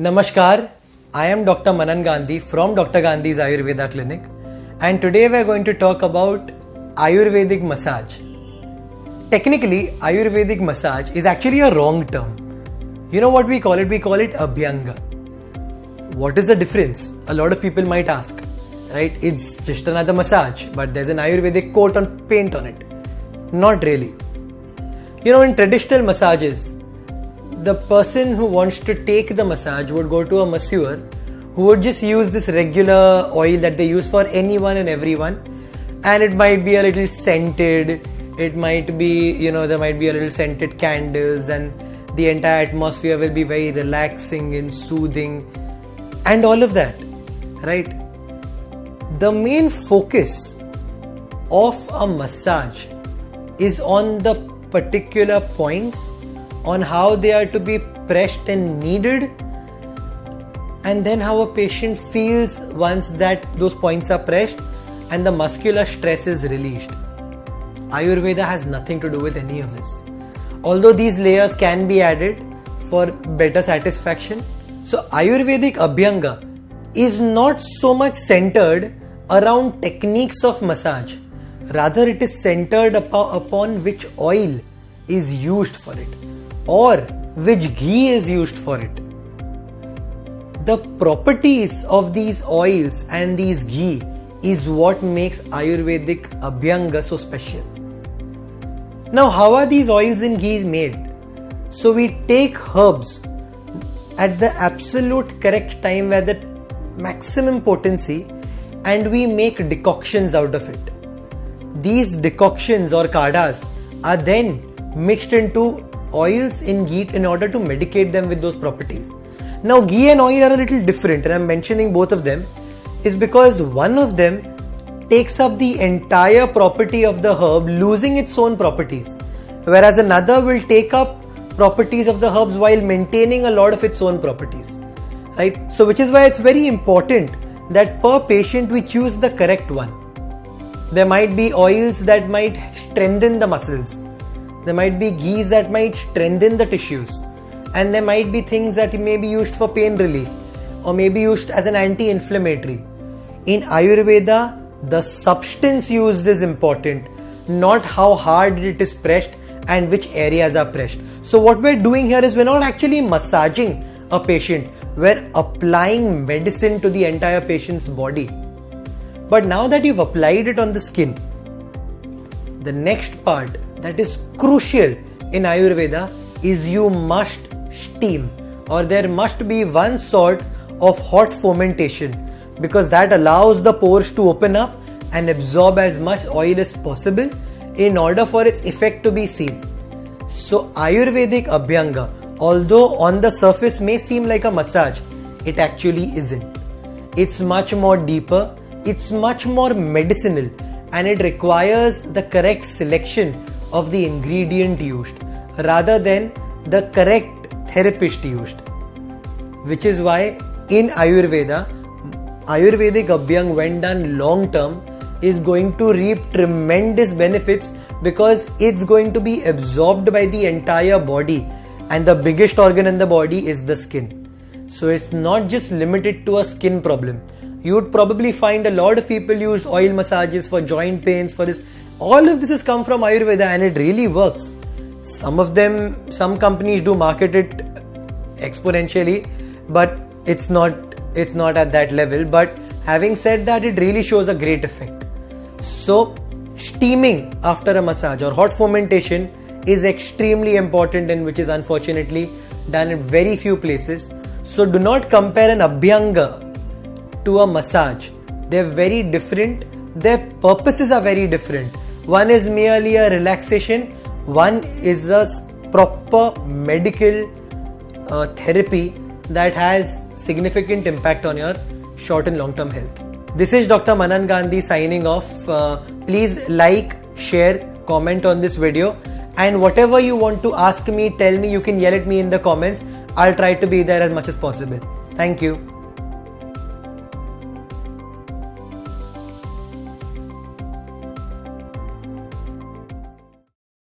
Namaskar, I am Dr. Manaan Gandhi from Dr. Gandhi's Ayurveda clinic, and today we are going to talk about Ayurvedic massage. Technically, Ayurvedic massage is actually a wrong term. You know what we call it? We call it Abhyanga. What is the difference? A lot of people might ask, right? It's just another massage, but there's an Ayurvedic coat on paint on it. Not really. You know, in traditional massages, the person who wants to take the massage would go to a masseur who would just use this regular oil that they use for anyone and everyone, and it might be a little scented, it might be, there might be a little scented candles, and the entire atmosphere will be very relaxing and soothing and all of that, right? The main focus of a massage is on the particular points, on how they are to be pressed and kneaded, and then how a patient feels once that those points are pressed and the muscular stress is released. Ayurveda has nothing to do with any of this, although these layers can be added for better satisfaction. So Ayurvedic Abhyanga is not so much centered around techniques of massage, rather it is centered upon which oil is used for it, or which ghee is used for it. The properties of these oils and these ghee is what makes Ayurvedic Abhyanga so special. Now, how are these oils and ghees made? So we take herbs at the absolute correct time where the maximum potency, and we make decoctions out of it. These decoctions or kadas are then mixed into oils in ghee in order to medicate them with those properties. Now, ghee and oil are a little different, and I'm mentioning both of them is because one of them takes up the entire property of the herb, losing its own properties, whereas another will take up properties of the herbs while maintaining a lot of its own properties, right? So which is why it's very important that per patient we choose the correct one. There might be oils that might strengthen the muscles, there might be ghees that might strengthen the tissues, and there might be things that may be used for pain relief or may be used as an anti-inflammatory. In Ayurveda, the substance used is important, not how hard it is pressed and which areas are pressed. So what we're doing here is we're not actually massaging a patient, we're applying medicine to the entire patient's body. But now that you've applied it on the skin, the next part that is crucial in Ayurveda is you must steam, or there must be one sort of hot fermentation, because that allows the pores to open up and absorb as much oil as possible in order for its effect to be seen. So Ayurvedic Abhyanga, although on the surface may seem like a massage, it actually isn't. It's much more deeper, it's much more medicinal, and it requires the correct selection of the ingredient used rather than the correct therapist used. Which is why in Ayurveda, Ayurvedic Abhyanga, when done long term, is going to reap tremendous benefits because it's going to be absorbed by the entire body, and the biggest organ in the body is the skin. So it's not just limited to a skin problem. You would probably find a lot of people use oil massages for joint pains, for this. All of this has come from Ayurveda, and it really works. Some companies do market it exponentially, but it's not at that level. But having said that, it really shows a great effect. So steaming after a massage or hot fermentation is extremely important, and which is unfortunately done in very few places. So do not compare an Abhyanga to a massage. They're very different. Their purposes are very different. One is merely a relaxation, one is a proper medical therapy that has significant impact on your short and long term health. This is Dr. Manaan Gandhi signing off. Please like, share, comment on this video, and whatever you want to ask me, tell me, you can yell at me in the comments. I'll try to be there as much as possible. Thank you.